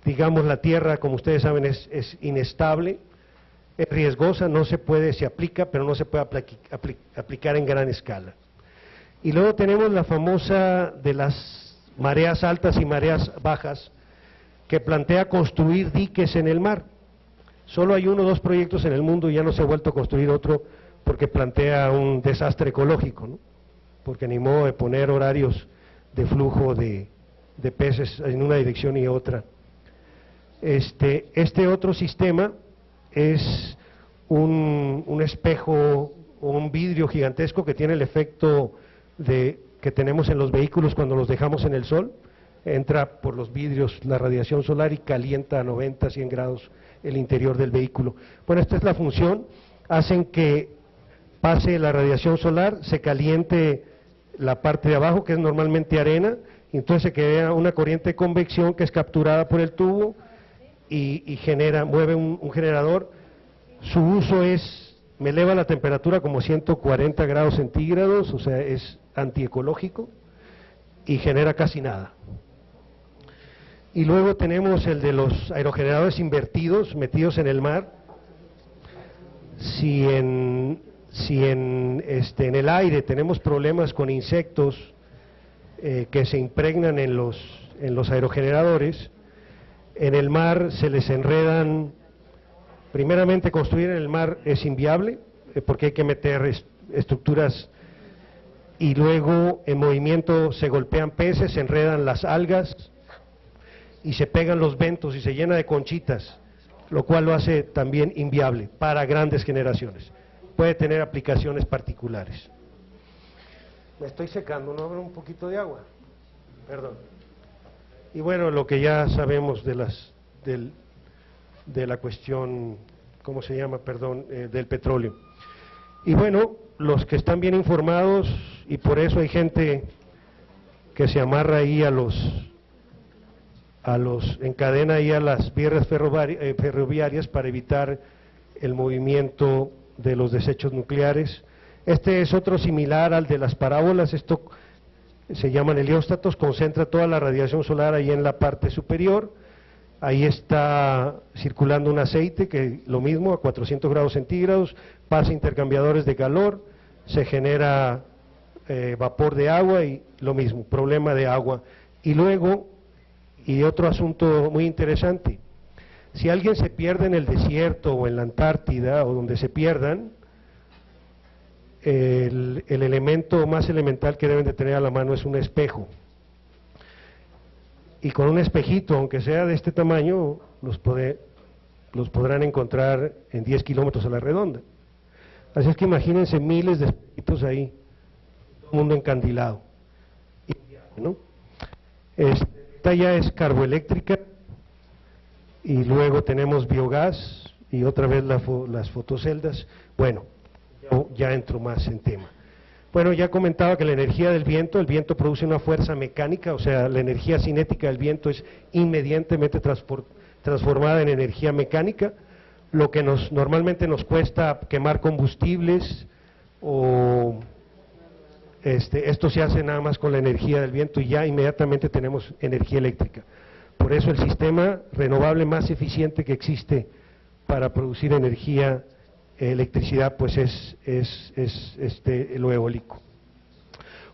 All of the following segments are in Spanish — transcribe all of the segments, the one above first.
digamos, la tierra, como ustedes saben, es inestable, es riesgosa, se aplica, pero no se puede aplicar en gran escala. Y luego tenemos la famosa de las mareas altas y mareas bajas, que plantea construir diques en el mar. Solo hay 1 o 2 proyectos en el mundo y ya no se ha vuelto a construir otro porque plantea un desastre ecológico, ¿no? Porque ni modo de poner horarios de flujo de peces en una dirección y otra. Este otro sistema es un espejo o un vidrio gigantesco que tiene el efecto que tenemos en los vehículos cuando los dejamos en el sol. Entra por los vidrios la radiación solar y calienta a 90, 100 grados el interior del vehículo. Bueno, esta es la función, hacen que pase la radiación solar, se caliente la parte de abajo, que es normalmente arena, y entonces se crea una corriente de convección que es capturada por el tubo y mueve un generador. Su uso me eleva la temperatura como 140 grados centígrados, o sea, es antiecológico y genera casi nada. Y luego tenemos el de los aerogeneradores invertidos, metidos en el mar. Si en el aire tenemos problemas con insectos que se impregnan en los aerogeneradores, en el mar se les enredan. Primeramente, construir en el mar es inviable, porque hay que meter estructuras, y luego en movimiento se golpean peces, se enredan las algas, y se pegan los ventos y se llena de conchitas, lo cual lo hace también inviable para grandes generaciones. Puede tener aplicaciones particulares. Me estoy secando, ¿no habrá un poquito de agua? Perdón. Y bueno, lo que ya sabemos de la cuestión, ¿cómo se llama? Perdón, del petróleo. Y bueno, los que están bien informados, y por eso hay gente que se amarra ahí encadena ahí a las vías ferroviarias para evitar el movimiento de los desechos nucleares. Este es otro similar al de las parábolas. Esto se llaman helióstatos, concentra toda la radiación solar ahí en la parte superior. Ahí está circulando un aceite que lo mismo a 400 grados centígrados, pasa intercambiadores de calor, se genera vapor de agua y lo mismo, problema de agua. Y luego, y otro asunto muy interesante, si alguien se pierde en el desierto o en la Antártida o donde se pierdan, el elemento más elemental que deben de tener a la mano es un espejo. Y con un espejito, aunque sea de este tamaño, los podrán encontrar en 10 kilómetros a la redonda. Así es que imagínense miles de espejitos ahí, todo el mundo encandilado. ¿No? Esta ya es carboeléctrica, y luego tenemos biogás, y otra vez las fotoceldas. Bueno, ya entro más en tema. Bueno, ya comentaba que la energía del viento, el viento produce una fuerza mecánica, o sea, la energía cinética del viento es inmediatamente transformada en energía mecánica, lo que normalmente nos cuesta quemar combustibles, o esto se hace nada más con la energía del viento y ya inmediatamente tenemos energía eléctrica. Por eso el sistema renovable más eficiente que existe para producir electricidad, pues es lo eólico.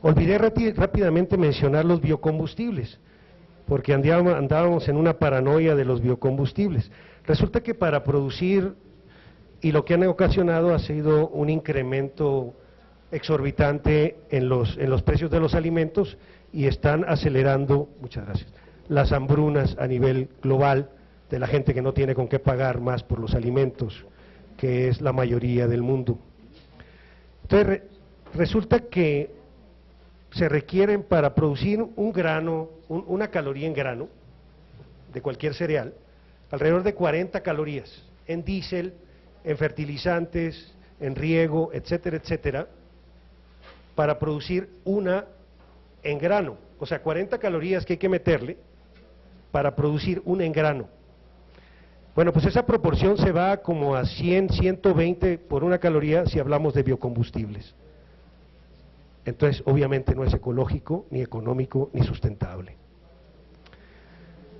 Olvidé rápidamente mencionar los biocombustibles, porque andábamos en una paranoia de los biocombustibles. Resulta que para producir, y lo que han ocasionado ha sido un incremento exorbitante en los precios de los alimentos, y están acelerando, muchas gracias, las hambrunas a nivel global de la gente que no tiene con qué pagar más por los alimentos, que es la mayoría del mundo. Entonces, resulta que se requieren para producir un grano, una caloría en grano, de cualquier cereal, alrededor de 40 calorías, en diésel, en fertilizantes, en riego, etcétera, etcétera, para producir una en grano, o sea, 40 calorías que hay que meterle para producir una en grano. Bueno, pues esa proporción se va como a 100, 120 por una caloría si hablamos de biocombustibles. Entonces, obviamente no es ecológico, ni económico, ni sustentable.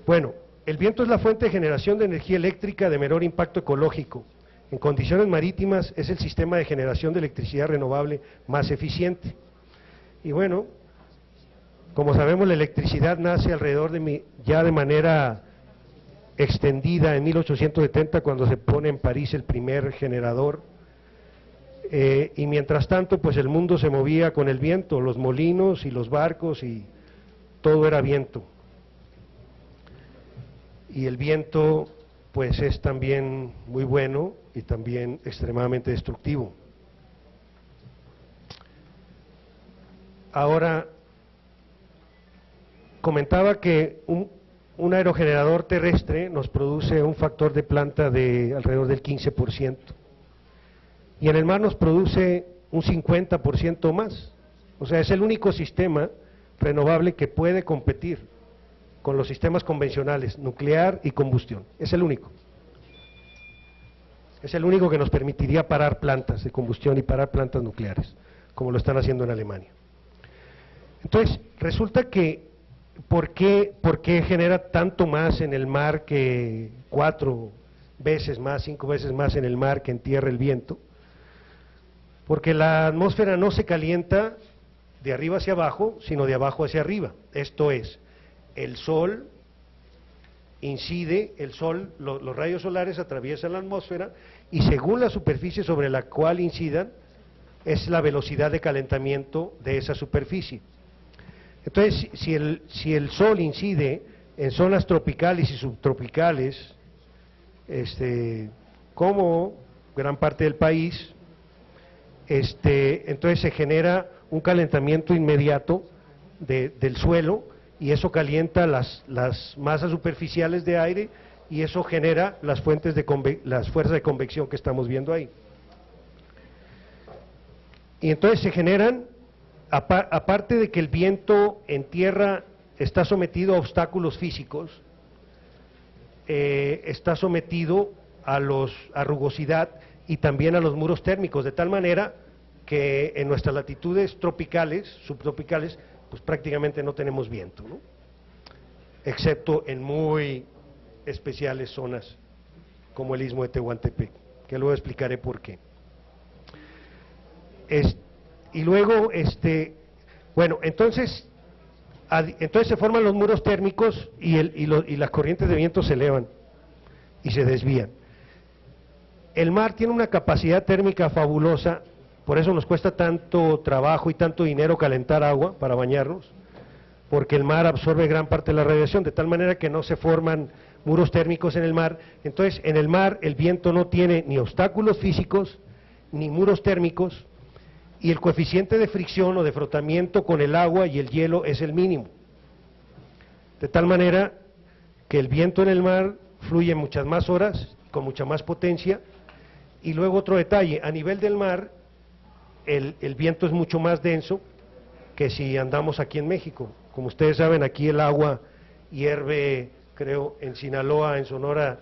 Bueno, el viento es la fuente de generación de energía eléctrica de menor impacto ecológico. En condiciones marítimas es el sistema de generación de electricidad renovable más eficiente. Y bueno, como sabemos, la electricidad nace alrededor ya de manera extendida en 1870, cuando se pone en París el primer generador, y mientras tanto pues el mundo se movía con el viento, los molinos y los barcos y todo era viento. Y el viento pues es también muy bueno y también extremadamente destructivo. Ahora, comentaba que un aerogenerador terrestre nos produce un factor de planta de alrededor del 15%, y en el mar nos produce un 50% más. O sea, es el único sistema renovable que puede competir con los sistemas convencionales, nuclear y combustión. Es el único. Es el único que nos permitiría parar plantas de combustión y parar plantas nucleares, como lo están haciendo en Alemania. Entonces, resulta que, ¿por qué genera tanto más en el mar, que 4 veces más, 5 veces más en el mar que en tierra el viento? Porque la atmósfera no se calienta de arriba hacia abajo, sino de abajo hacia arriba. Esto es, el sol incide, los rayos solares atraviesan la atmósfera, y según la superficie sobre la cual incidan, es la velocidad de calentamiento de esa superficie. Entonces, si el sol incide en zonas tropicales y subtropicales, como gran parte del país, entonces se genera un calentamiento inmediato del suelo, y eso calienta las masas superficiales de aire, y eso genera las fuerzas de convección que estamos viendo ahí. Y entonces se generan, aparte de que el viento en tierra está sometido a obstáculos físicos, está sometido a rugosidad y también a los muros térmicos, de tal manera que en nuestras latitudes tropicales, subtropicales, pues prácticamente no tenemos viento, ¿no? Excepto en muy especiales zonas como el Istmo de Tehuantepec, que luego explicaré por qué. Y luego, bueno, entonces se forman los muros térmicos, y las corrientes de viento se elevan y se desvían. El mar tiene una capacidad térmica fabulosa, por eso nos cuesta tanto trabajo y tanto dinero calentar agua para bañarnos, porque el mar absorbe gran parte de la radiación, de tal manera que no se forman muros térmicos en el mar. Entonces, en el mar el viento no tiene ni obstáculos físicos, ni muros térmicos, y el coeficiente de fricción o de frotamiento con el agua y el hielo es el mínimo. De tal manera que el viento en el mar fluye muchas más horas, con mucha más potencia. Y luego otro detalle, a nivel del mar, el viento es mucho más denso que si andamos aquí en México. Como ustedes saben, aquí el agua hierve, creo, en Sinaloa, en Sonora,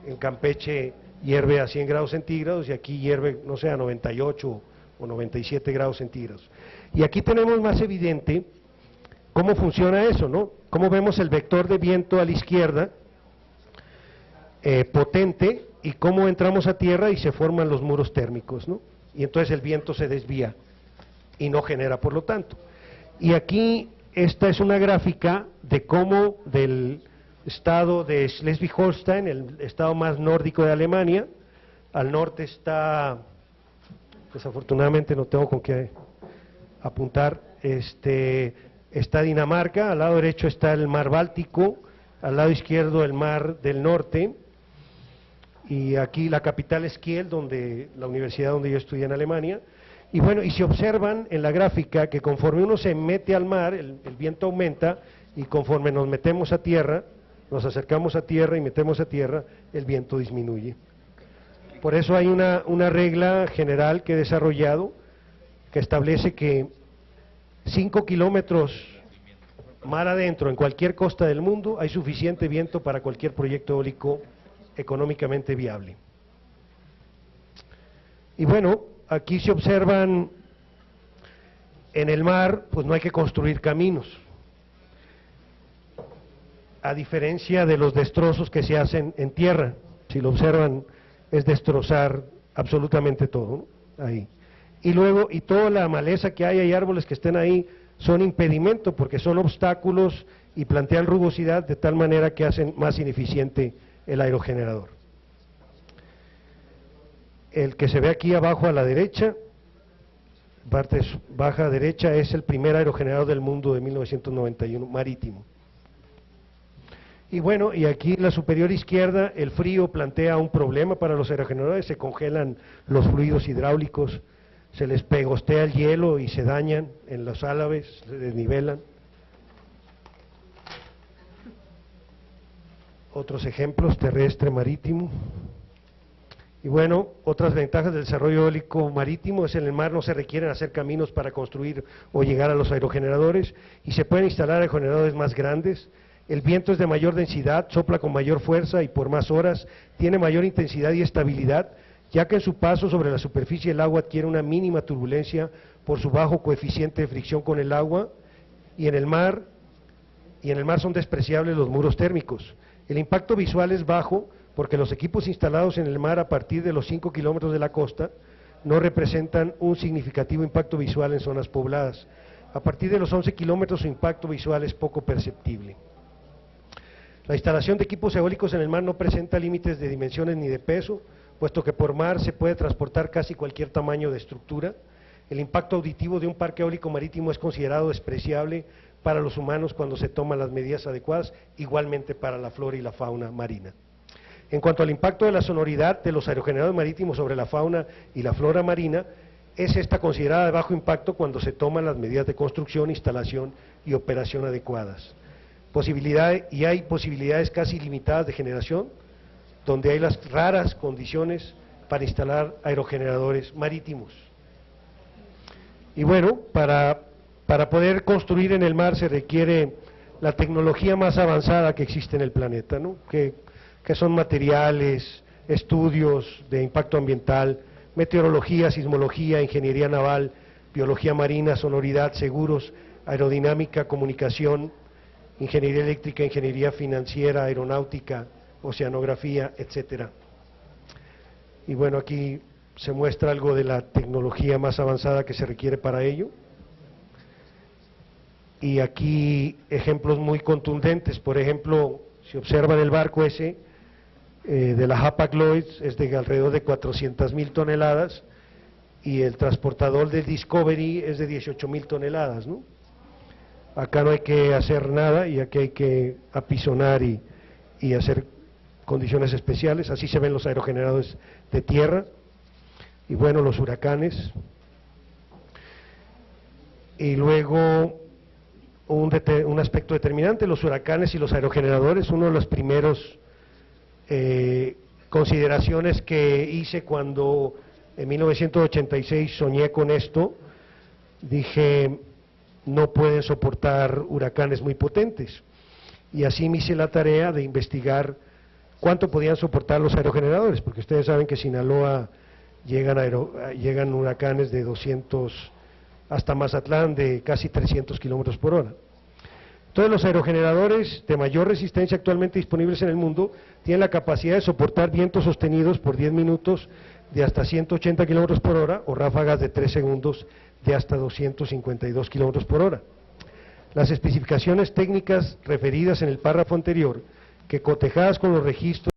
en Campeche, hierve a 100 grados centígrados, y aquí hierve, no sé, a 98 o 97 grados centígrados. Y aquí tenemos más evidente cómo funciona eso, ¿no? Cómo vemos el vector de viento a la izquierda, potente, y cómo entramos a tierra y se forman los muros térmicos, ¿no? Y entonces el viento se desvía y no genera, por lo tanto. Y aquí, esta es una gráfica de cómo del estado de Schleswig-Holstein, el estado más nórdico de Alemania, al norte está, desafortunadamente no tengo con qué apuntar, está Dinamarca, al lado derecho está el mar Báltico, al lado izquierdo el mar del norte, y aquí la capital es Kiel, la universidad donde yo estudié en Alemania. Y bueno, y se observan en la gráfica que conforme uno se mete al mar, el viento aumenta, y conforme nos metemos a tierra, nos acercamos a tierra y metemos a tierra, el viento disminuye. Por eso hay una regla general que he desarrollado, que establece que 5 kilómetros mar adentro, en cualquier costa del mundo, hay suficiente viento para cualquier proyecto eólico económicamente viable. Y bueno, aquí se observan, en el mar, pues no hay que construir caminos. a diferencia de los destrozos que se hacen en tierra. Si lo observan, es destrozar absolutamente todo, ¿no? Ahí. Y luego, y toda la maleza que hay árboles que estén ahí, son impedimento porque son obstáculos y plantean rugosidad de tal manera que hacen más ineficiente el aerogenerador. El que se ve aquí abajo a la derecha, parte baja derecha, es el primer aerogenerador del mundo de 1991, marítimo. Y bueno, y aquí en la superior izquierda, el frío plantea un problema para los aerogeneradores, se congelan los fluidos hidráulicos, se les pegostea el hielo y se dañan en los álabes, se desnivelan. Otros ejemplos, terrestre, marítimo. Y bueno, otras ventajas del desarrollo eólico marítimo es en el mar no se requieren hacer caminos para construir o llegar a los aerogeneradores y se pueden instalar aerogeneradores más grandes. El viento es de mayor densidad, sopla con mayor fuerza y por más horas, tiene mayor intensidad y estabilidad, ya que en su paso sobre la superficie el agua adquiere una mínima turbulencia por su bajo coeficiente de fricción con el agua, y en el mar son despreciables los muros térmicos. El impacto visual es bajo porque los equipos instalados en el mar a partir de los 5 kilómetros de la costa no representan un significativo impacto visual en zonas pobladas. A partir de los 11 kilómetros su impacto visual es poco perceptible. La instalación de equipos eólicos en el mar no presenta límites de dimensiones ni de peso, puesto que por mar se puede transportar casi cualquier tamaño de estructura. El impacto auditivo de un parque eólico marítimo es considerado despreciable para los humanos cuando se toman las medidas adecuadas, igualmente para la flora y la fauna marina. En cuanto al impacto de la sonoridad de los aerogeneradores marítimos sobre la fauna y la flora marina, es esta considerada de bajo impacto cuando se toman las medidas de construcción, instalación y operación adecuadas. Hay posibilidades casi ilimitadas de generación, donde hay las raras condiciones para instalar aerogeneradores marítimos. Y bueno, para poder construir en el mar se requiere la tecnología más avanzada que existe en el planeta, ¿no? que son materiales, estudios de impacto ambiental, meteorología, sismología, ingeniería naval, biología marina, sonoridad, seguros, aerodinámica, comunicación, ingeniería eléctrica, ingeniería financiera, aeronáutica, oceanografía, etcétera. Y bueno, aquí se muestra algo de la tecnología más avanzada que se requiere para ello. Y aquí ejemplos muy contundentes, por ejemplo, si observan el barco ese, de la Hapag-Lloyd, es de alrededor de 400,000 toneladas, y el transportador del Discovery es de 18,000 toneladas, ¿no? Acá no hay que hacer nada y aquí hay que apisonar y hacer condiciones especiales. Así se ven los aerogeneradores de tierra y bueno, los huracanes. Y luego un aspecto determinante, los huracanes y los aerogeneradores. Uno de los primeros consideraciones que hice cuando en 1986 soñé con esto, dije, no pueden soportar huracanes muy potentes, y así me hice la tarea de investigar cuánto podían soportar los aerogeneradores, porque ustedes saben que Sinaloa llegan huracanes de 200, hasta Mazatlán de casi 300 kilómetros por hora. Entonces los aerogeneradores de mayor resistencia actualmente disponibles en el mundo tienen la capacidad de soportar vientos sostenidos por 10 minutos de hasta 180 kilómetros por hora o ráfagas de 3 segundos de hasta 252 kilómetros por hora. Las especificaciones técnicas referidas en el párrafo anterior, que cotejadas con los registros